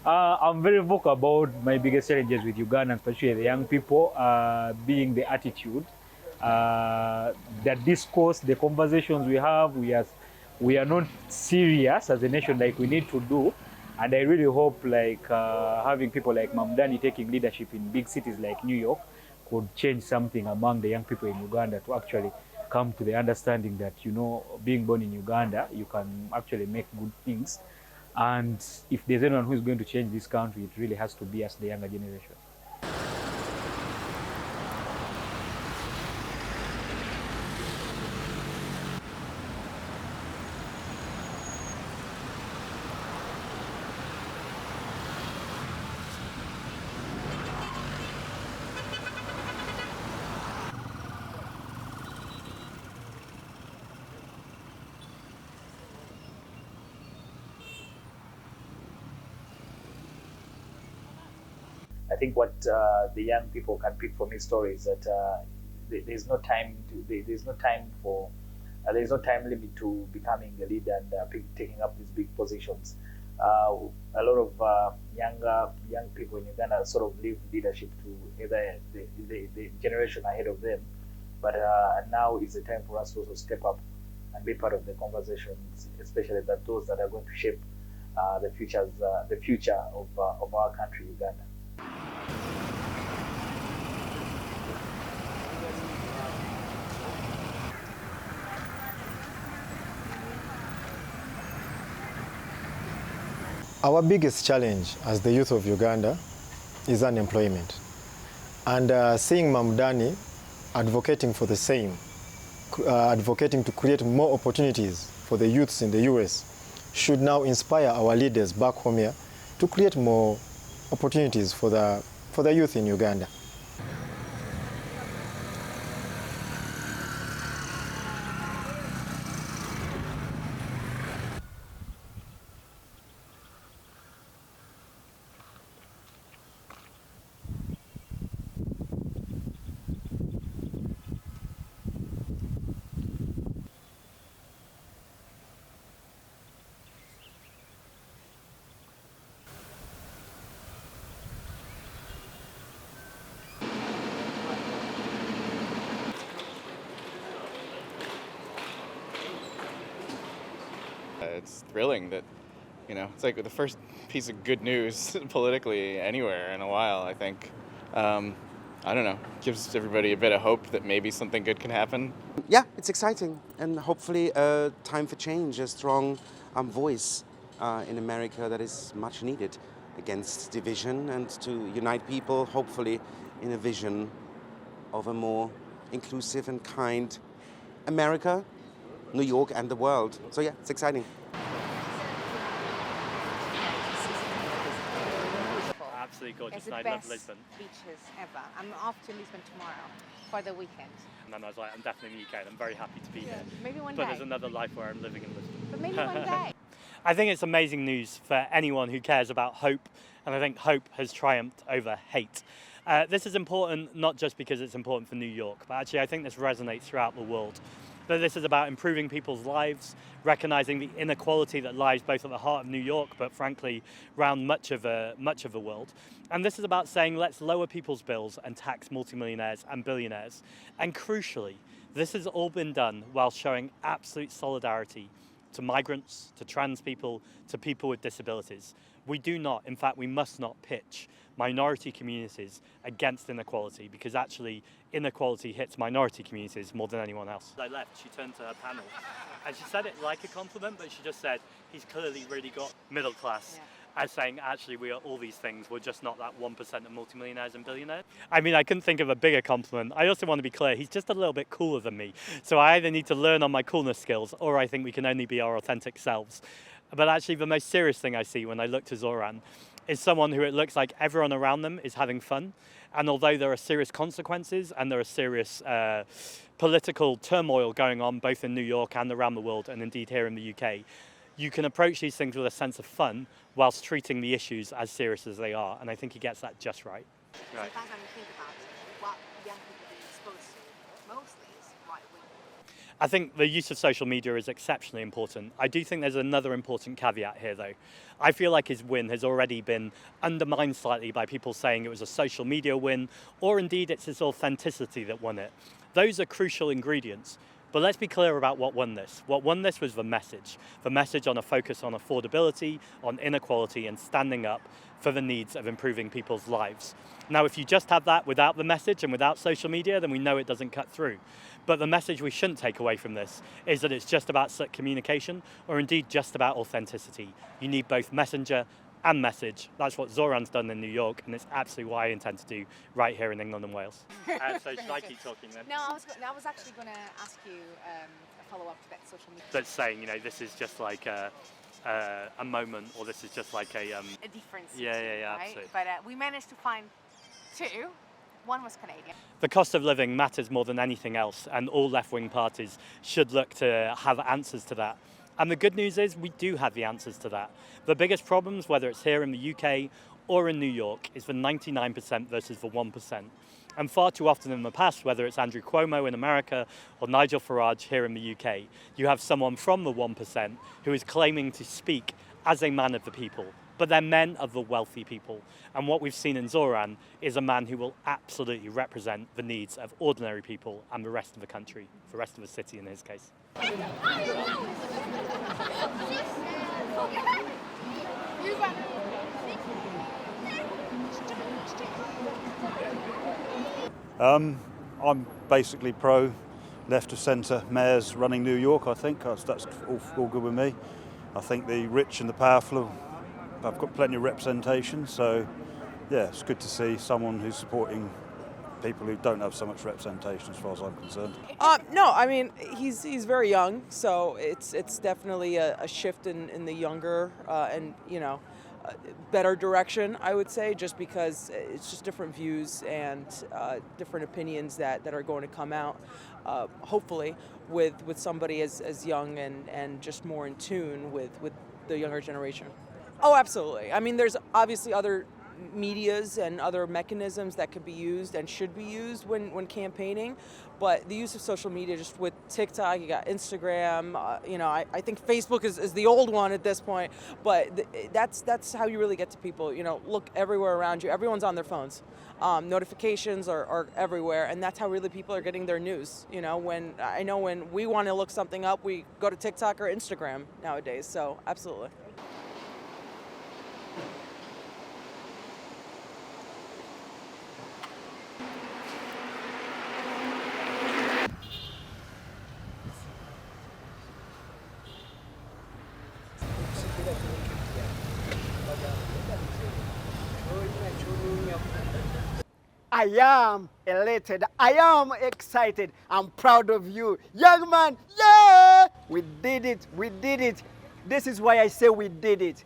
I'm very vocal about my biggest challenges with Uganda, especially the young people, being the attitude, uh, the discourse, the conversations we have. We are not serious as a nation like we need to do. And I really hope like having people like Mamdani taking leadership in big cities like New York could change something among the young people in Uganda to actually come to the understanding that, you know, being born in Uganda, you can actually make good things. And if there's anyone who is going to change this country, it really has to be us, the younger generation. I think what the young people can pick from his story is that there's no time to there's no time for there's no time limit to becoming a leader and taking up these big positions. A lot of young people in Uganda sort of leave leadership to either the generation ahead of them, but now is the time for us to also step up and be part of the conversations, especially that those that are going to shape the future of our country, Uganda. Our biggest challenge as the youth of Uganda is unemployment. And seeing Mamdani advocating for the same, advocating to create more opportunities for the youths in the US, should now inspire our leaders back home here to create more opportunities for the youth in Uganda. It's thrilling that, it's like the first piece of good news politically anywhere in a while, I think. I don't know, gives everybody a bit of hope that maybe something good can happen. Yeah, it's exciting and hopefully a time for change, a strong voice in America that is much needed against division and to unite people, hopefully in a vision of a more inclusive and kind America, New York and the world. So yeah, it's exciting. Absolutely gorgeous It's the night. best Love Lisbon. beaches ever. I'm off to Lisbon tomorrow for the weekend. And then I was like, I'm definitely in the UK and I'm very happy to be here. Maybe one But day. there's another life where I'm living in Lisbon. But maybe one day. I think it's amazing news for anyone who cares about hope, and I think hope has triumphed over hate. This is important not just because it's important for New York, but actually I think this resonates throughout the world. That this is about improving people's lives, recognizing the inequality that lies both at the heart of New York, but frankly, around much of the world. And this is about saying, let's lower people's bills and tax multimillionaires and billionaires. And crucially, this has all been done while showing absolute solidarity to migrants, to trans people, to people with disabilities. We do not, in fact, we must not pitch minority communities against inequality, because actually inequality hits minority communities more than anyone else. I left, she turned to her panel and she said it like a compliment, but she just said, he's clearly really got middle class. Yeah. As saying, actually, we are all these things, we're just not that 1% of multimillionaires and billionaires. I mean, I couldn't think of a bigger compliment. I also want to be clear, he's just a little bit cooler than me. So I either need to learn on my coolness skills, or I think we can only be our authentic selves. But actually, the most serious thing I see when I look to Zohran is someone who it looks like everyone around them is having fun. And although there are serious consequences and there are serious political turmoil going on both in New York and around the world, and indeed here in the UK, you can approach these things with a sense of fun whilst treating the issues as serious as they are. And I think he gets that just right. Sometimes when we think about what young people are being exposed to, mostly is right wing. I think the use of social media is exceptionally important. I do think there's another important caveat here, though. I feel like his win has already been undermined slightly by people saying it was a social media win, or indeed it's his authenticity that won it. Those are crucial ingredients. But let's be clear about what won this. What won this was the message on a focus on affordability, on inequality, and standing up for the needs of improving people's lives. Now, if you just have that without the message and without social media, then we know it doesn't cut through. But the message we shouldn't take away from this is that it's just about communication, or indeed just about authenticity. You need both messenger and message. That's what Zohran's done in New York, and it's absolutely what I intend to do right here in England and Wales. So should I keep talking then? No, I was actually going to ask you a follow-up to that social media. That's saying, this is just like a moment, or this is just like a difference. Yeah, right? absolutely. But we managed to find two. One was Canadian. The cost of living matters more than anything else, and all left-wing parties should look to have answers to that. And the good news is we do have the answers to that. The biggest problems, whether it's here in the UK or in New York, is the 99% versus the 1%. And far too often in the past, whether it's Andrew Cuomo in America or Nigel Farage here in the UK, you have someone from the 1% who is claiming to speak as a man of the people, but they're men of the wealthy people. And what we've seen in Zohran is a man who will absolutely represent the needs of ordinary people and the rest of the country, the rest of the city in his case. I'm basically pro left of centre mayors running New York. I think that's all good with me. I think the rich and the powerful have got plenty of representation, so yeah, it's good to see someone who's supporting people who don't have so much representation as far as I'm concerned. No, I mean he's very young, so it's definitely a shift in the younger and better direction, I would say, just because it's just different views and different opinions that are going to come out, hopefully with somebody as young and just more in tune with the younger generation. Oh, absolutely. I mean, there's obviously other medias and other mechanisms that could be used and should be used when campaigning, but the use of social media, just with TikTok, you got Instagram, I think Facebook is the old one at this point, but that's how you really get to people. Look everywhere around you, everyone's on their phones. Notifications are everywhere, and that's how really people are getting their news. When we want to look something up, we go to TikTok or Instagram nowadays, so absolutely. I am elated. I am excited. I'm proud of you. Young man, yeah! We did it. We did it. This is why I say we did it.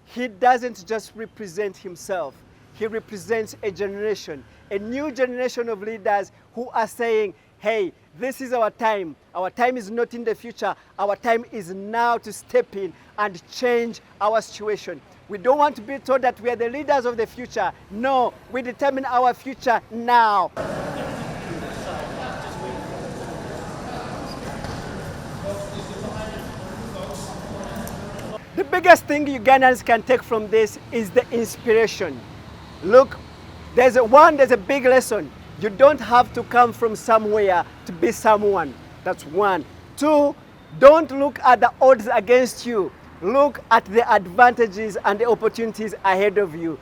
He doesn't just represent himself. He represents a generation, a new generation of leaders who are saying, hey, this is our time. Our time is not in the future. Our time is now to step in and change our situation. We don't want to be told that we are the leaders of the future. No, we determine our future now. The biggest thing Ugandans can take from this is the inspiration. Look, there's a big lesson. You don't have to come from somewhere to be someone. That's one. Two, don't look at the odds against you. Look at the advantages and the opportunities ahead of you.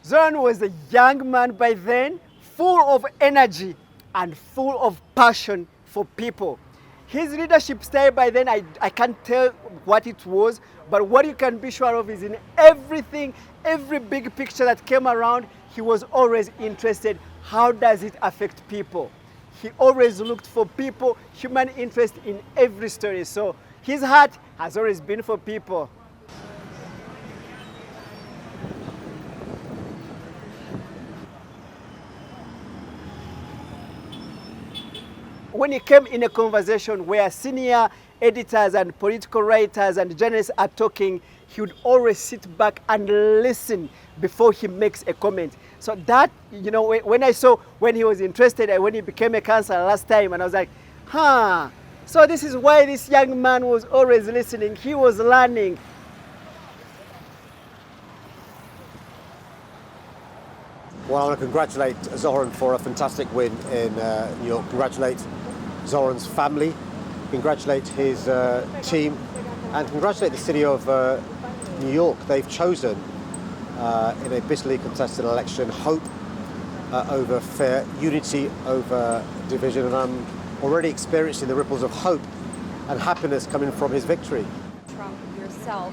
Zohran was a young man by then, full of energy and full of passion for people. His leadership style by then, I can't tell what it was, but what you can be sure of is in everything, every big picture that came around, he was always interested. How does it affect people? He always looked for people, human interest in every story. So his heart has always been for people. when he came in a conversation where senior editors and political writers and journalists are talking, he would always sit back and listen before he makes a comment. So that, you know, when I saw when he was interested and when he became a councillor last time, and I was like, huh, so this is why this young man was always listening. He was learning. Well, I want to congratulate Zohran for a fantastic win in New York. Congratulate Zohran's family, congratulate his team, and congratulate the city of New York. They've chosen, in a bitterly contested election, hope over fear, unity over division, and I'm already experiencing the ripples of hope and happiness coming from his victory. Trump yourself,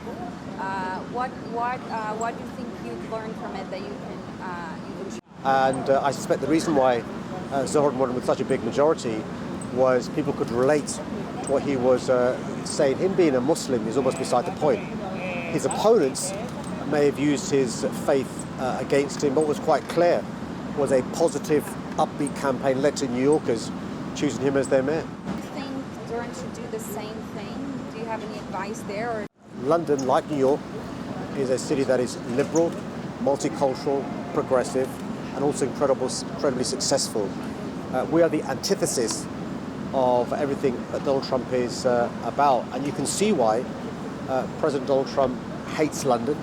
what do you think you've learned from it that you can And I suspect the reason why Zohran won with such a big majority was people could relate to what he was saying. Him being a Muslim is almost beside the point. His opponents may have used his faith against him, but what was quite clear was a positive, upbeat campaign led to New Yorkers choosing him as their mayor. Do you think Zohran should do the same thing? Do you have any advice there? Or? London, like New York, is a city that is liberal, multicultural, progressive, and also incredibly successful. We are the antithesis of everything that Donald Trump is about, and you can see why President Donald Trump hates London,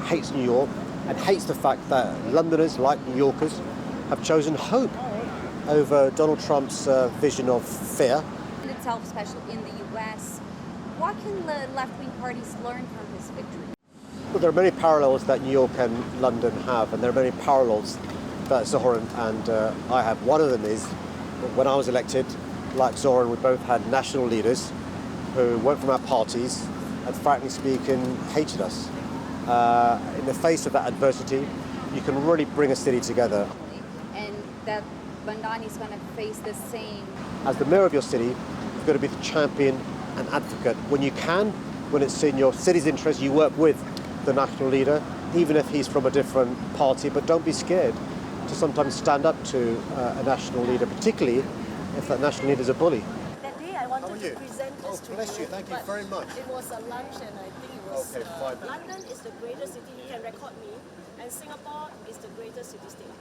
hates New York, and hates the fact that Londoners, like New Yorkers, have chosen hope over Donald Trump's vision of fear. In itself, especially in the US, what can the left-wing parties learn from his victory? Well, there are many parallels that New York and London have, and there are many parallels that Zohran and I have. One of them is, when I was elected, like Zohran, we both had national leaders who weren't from our parties and, frankly speaking, hated us. In the face of that adversity, you can really bring a city together. And that Mamdani is going to face the same. As the mayor of your city, you've got to be the champion and advocate. When you can, when it's in your city's interest, you work with the national leader, even if he's from a different party, but don't be scared to sometimes stand up to a national leader, particularly if that national leader is a bully. That day I wanted to present this to bless you, thank you very much. It was a lunch and I think it was London is the greatest city, you can record me, and Singapore is the greatest city state.